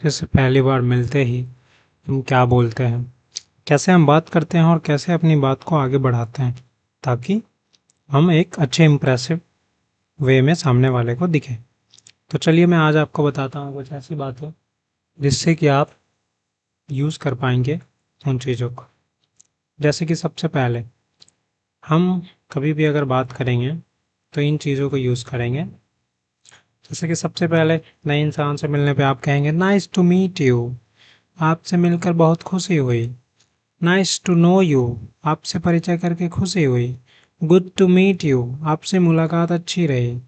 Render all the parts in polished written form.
जैसे पहली बार मिलते ही हम क्या बोलते हैं, कैसे हम बात करते हैं और कैसे अपनी बात को आगे बढ़ाते हैं ताकि हम एक अच्छे इम्प्रेसिव वे में सामने वाले को दिखें। तो चलिए मैं आज आपको बताता हूँ कुछ ऐसी बातें जिससे कि आप यूज़ कर पाएंगे उन चीज़ों को। जैसे कि सबसे पहले हम कभी भी अगर बात करेंगे तो इन चीज़ों को यूज़ करेंगे। जैसे कि सबसे पहले नए इंसान से मिलने पे आप कहेंगे नाइस टू मीट यू, आपसे मिलकर बहुत खुशी हुई। नाइस टू नो यू, आपसे परिचय करके खुशी हुई। गुड टू मीट यू, आपसे मुलाकात अच्छी रही।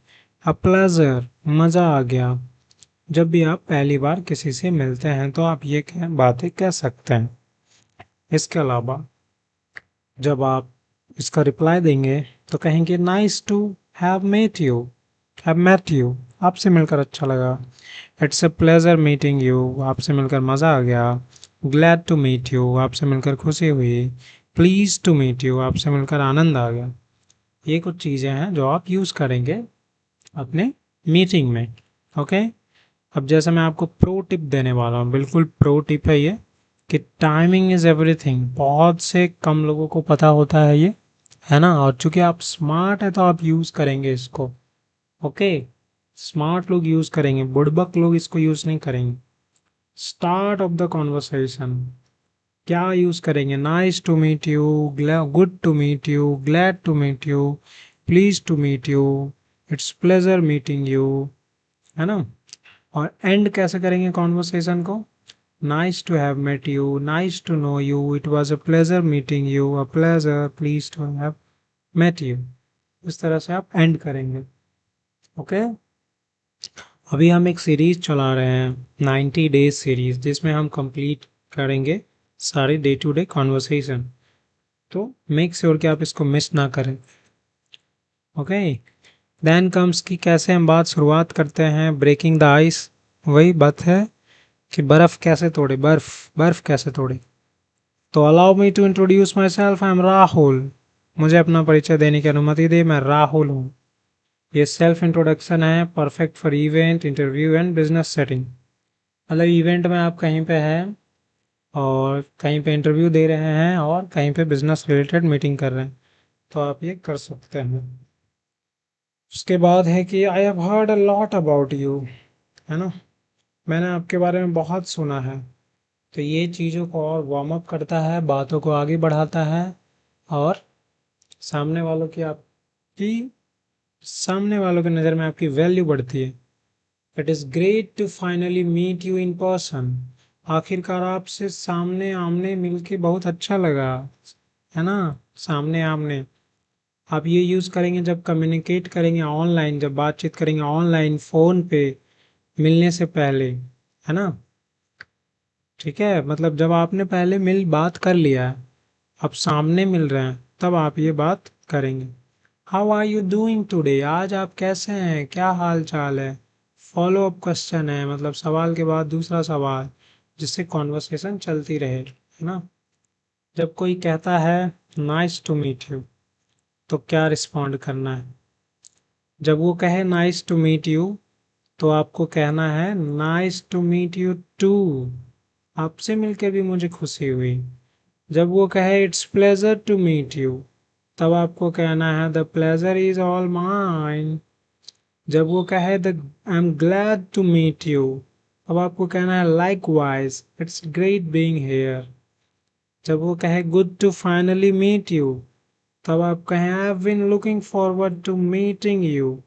अ प्लेजर, मज़ा आ गया। जब भी आप पहली बार किसी से मिलते हैं तो आप ये बातें कह सकते हैं। इसके अलावा जब आप इसका रिप्लाई देंगे तो कहेंगे nice to have met you, आपसे मिलकर अच्छा लगा। It's a pleasure meeting you, आपसे मिलकर मज़ा आ गया। ग्लैड टू मीट यू, आपसे मिलकर खुशी हुई। प्लीज टू मीट यू, आपसे मिलकर आनंद आ गया। ये कुछ चीज़ें हैं जो आप यूज़ करेंगे अपने मीटिंग में। ओके। अब जैसे मैं आपको प्रो टिप देने वाला हूँ, बिल्कुल प्रो टिप है ये, कि टाइमिंग इज़ एवरीथिंग। बहुत से कम लोगों को पता होता है ये, है ना। और चूंकि आप स्मार्ट है तो आप यूज़ करेंगे इसको। ओके। स्मार्ट लोग यूज़ करेंगे, बुड़बक लोग इसको यूज़ नहीं करेंगे। स्टार्ट ऑफ द कॉन्वर्सेशन क्या यूज़ करेंगे? Nice to meet you, good to meet you, glad to meet you, please to meet you, it's pleasure meeting you, है ना। और एंड कैसे करेंगे कॉन्वर्सेशन को? Nice to have met you, nice to know you, it was a pleasure meeting you, a pleasure, please to have met you. इस तरह से आप एंड करेंगे। ओके। अभी हम एक सीरीज चला रहे हैं, 90 डेज सीरीज, जिसमें हम कंप्लीट करेंगे सारे डे टू डे कॉन्वर्सेशन। तो मेक श्योर कि आप इसको मिस ना करें। ओके। देन कम्स कि कैसे हम बात शुरुआत करते हैं, ब्रेकिंग द आइस। वही बात है कि बर्फ कैसे तोड़े, बर्फ बर्फ कैसे तोड़े। तो allow me to introduce myself, I am Rahul. मुझे अपना परिचय देने की अनुमति दे, मैं राहुल हूँ। ये सेल्फ इंट्रोडक्शन है, perfect for event, interview and business setting. मतलब इवेंट में आप कहीं पे हैं और कहीं पे इंटरव्यू दे रहे हैं और कहीं पे बिजनेस रिलेटेड मीटिंग कर रहे हैं, तो आप ये कर सकते हैं। उसके बाद है कि I have heard a lot about you, है ना। मैंने आपके बारे में बहुत सुना है। तो ये चीज़ों को और वार्म अप करता है, बातों को आगे बढ़ाता है और सामने वालों की आपकी सामने वालों की नज़र में आपकी वैल्यू बढ़ती है। It is great to finally meet you in person, आखिरकार आपसे सामने आमने मिलके बहुत अच्छा लगा, है ना। सामने आमने आप ये यूज़ करेंगे जब कम्युनिकेट करेंगे ऑनलाइन, जब बातचीत करेंगे ऑनलाइन फ़ोन पे, मिलने से पहले, है ना। ठीक है, मतलब जब आपने पहले मिल बात कर लिया है, अब सामने मिल रहे हैं, तब आप ये बात करेंगे। How are you doing today, आज आप कैसे हैं, क्या हाल चाल है। फॉलो अप क्वेश्चन है, मतलब सवाल के बाद दूसरा सवाल, जिससे कॉन्वर्सेशन चलती रहे, है ना। जब कोई कहता है नाइस टू मीट यू, तो क्या रिस्पॉन्ड करना है? जब वो कहे नाइस टू मीट यू, तो आपको कहना है nice to meet you too, आपसे मिलकर भी मुझे खुशी हुई। जब वो कहे it's pleasure to meet you, तब आपको कहना है the pleasure is all mine. जब वो कहे the I am glad to meet you, तब आपको कहना है likewise, it's great being here. जब वो कहे good to finally meet you, तब आप कहें I have been looking forward to meeting you,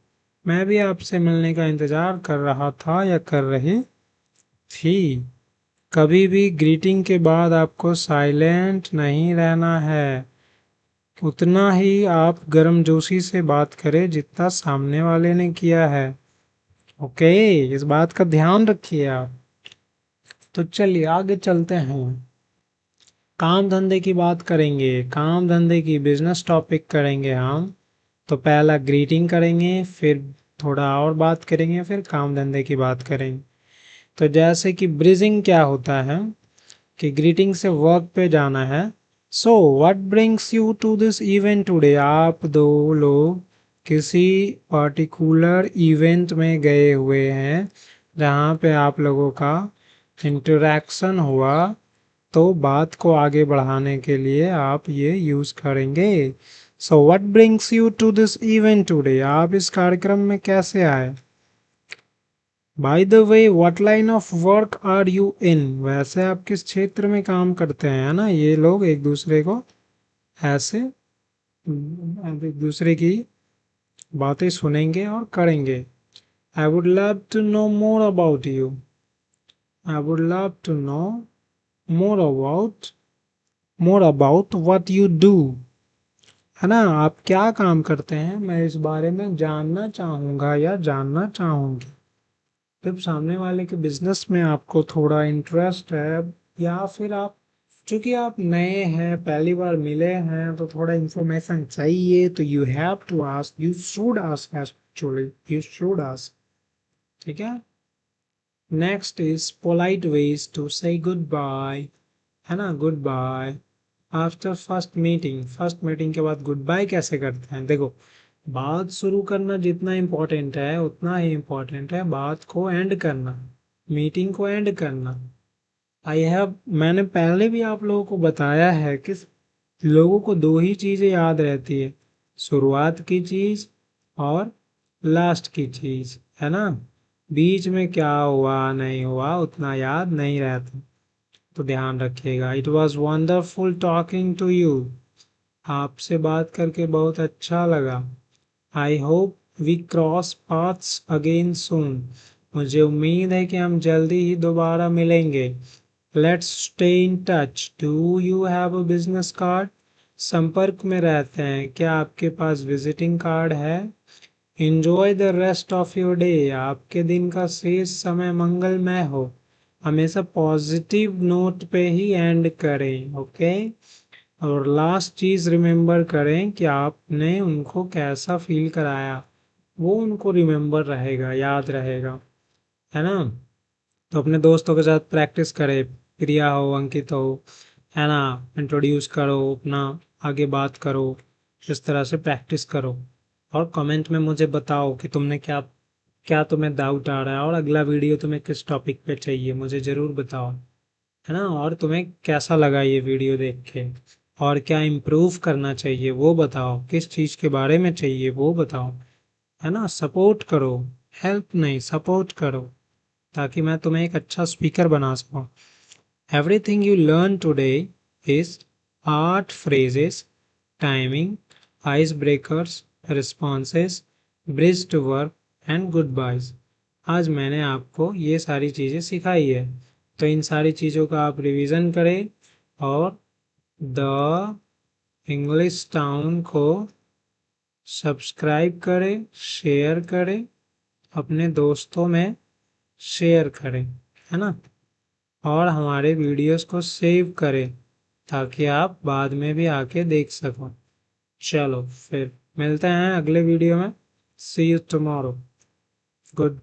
मैं भी आपसे मिलने का इंतजार कर रहा था या कर रही थी। कभी भी ग्रीटिंग के बाद आपको साइलेंट नहीं रहना है, उतना ही आप गर्मजोशी से बात करें जितना सामने वाले ने किया है। ओके, इस बात का ध्यान रखिए आप। तो चलिए आगे चलते हैं, काम धंधे की बात करेंगे, काम धंधे की बिजनेस टॉपिक करेंगे हम। तो पहला ग्रीटिंग करेंगे, फिर थोड़ा और बात करेंगे, फिर काम धंधे की बात करेंगे। तो जैसे कि ब्रीजिंग क्या होता है, कि ग्रीटिंग से वर्क पे जाना है। So what brings you to this event today, आप दो लोग किसी पर्टिकुलर इवेंट में गए हुए हैं जहाँ पे आप लोगों का इंटरेक्शन हुआ तो बात को आगे बढ़ाने के लिए आप ये यूज करेंगे। So what brings you to this event today? आप इस कार्यक्रम में कैसे आए? By the way what line of work are you in? वैसे आप किस क्षेत्र में काम करते हैं? है ना, ये लोग एक दूसरे को ऐसे एक दूसरे की बातें सुनेंगे और करेंगे। I would love to know more about you. I would love to know more about what you do. है ना, आप क्या काम करते हैं, मैं इस बारे में जानना चाहूंगा या जानना चाहूंगी। जब सामने वाले के बिजनेस में आपको थोड़ा इंटरेस्ट है, या फिर आप चूंकि आप नए हैं, पहली बार मिले हैं, तो थोड़ा इंफॉर्मेशन चाहिए, तो you have to ask, you should ask, actually you should ask. ठीक है। Next is polite ways to say goodbye. है ना, goodbye after first meeting के बाद गुड बाय कैसे करते हैं? देखो, बात शुरू करना जितना इम्पोर्टेंट है उतना ही इम्पोर्टेंट है बात को एंड करना, मीटिंग को एंड करना। मैंने पहले भी आप लोगों को बताया है कि लोगों को दो ही चीजें याद रहती है, शुरुआत की चीज और लास्ट की चीज। है ना, बीच में क्या हुआ नहीं हुआ उतना याद नहीं रहता, तो ध्यान रखिएगा। It was wonderful talking to you. आपसे बात करके बहुत अच्छा लगा। I hope we cross paths again soon. मुझे उम्मीद है कि हम जल्दी ही दोबारा मिलेंगे। Let's stay in touch. Do you have a business card? संपर्क में रहते हैं, क्या आपके पास विजिटिंग कार्ड है? Enjoy the rest of your day. आपके दिन का शेष समय मंगलमय हो। हमेशा पॉजिटिव नोट पे ही एंड करें। ओके। और लास्ट चीज रिमेम्बर करें कि आपने उनको कैसा फील कराया, वो उनको रिमेम्बर रहेगा, याद रहेगा। है ना, तो अपने दोस्तों के साथ प्रैक्टिस करें, प्रिया हो, अंकित हो, है ना, इंट्रोड्यूस करो अपना, आगे बात करो, इस तरह से प्रैक्टिस करो। और कमेंट में मुझे बताओ कि तुमने क्या क्या तुम्हें डाउट आ रहा है, और अगला वीडियो तुम्हें किस टॉपिक पे चाहिए, मुझे ज़रूर बताओ। है ना, और तुम्हें कैसा लगा ये वीडियो देख के, और क्या इम्प्रूव करना चाहिए वो बताओ, किस चीज़ के बारे में चाहिए वो बताओ। है ना, सपोर्ट करो, हेल्प नहीं सपोर्ट करो, ताकि मैं तुम्हें एक अच्छा स्पीकर बना सकूं। Everything you learn today is art phrases, timing, ice breakers, responses, bridge to work and goodbyes. आज मैंने आपको ये सारी चीज़ें सिखाई है, तो इन सारी चीज़ों का आप रिवीजन करें, और द इंग्लिश टाउन को सब्सक्राइब करें, शेयर करें, अपने दोस्तों में शेयर करें। है ना, और हमारे वीडियोस को सेव करें, ताकि आप बाद में भी आके देख सको। चलो फिर मिलते हैं अगले वीडियो में। सी यू टुमारो। गुड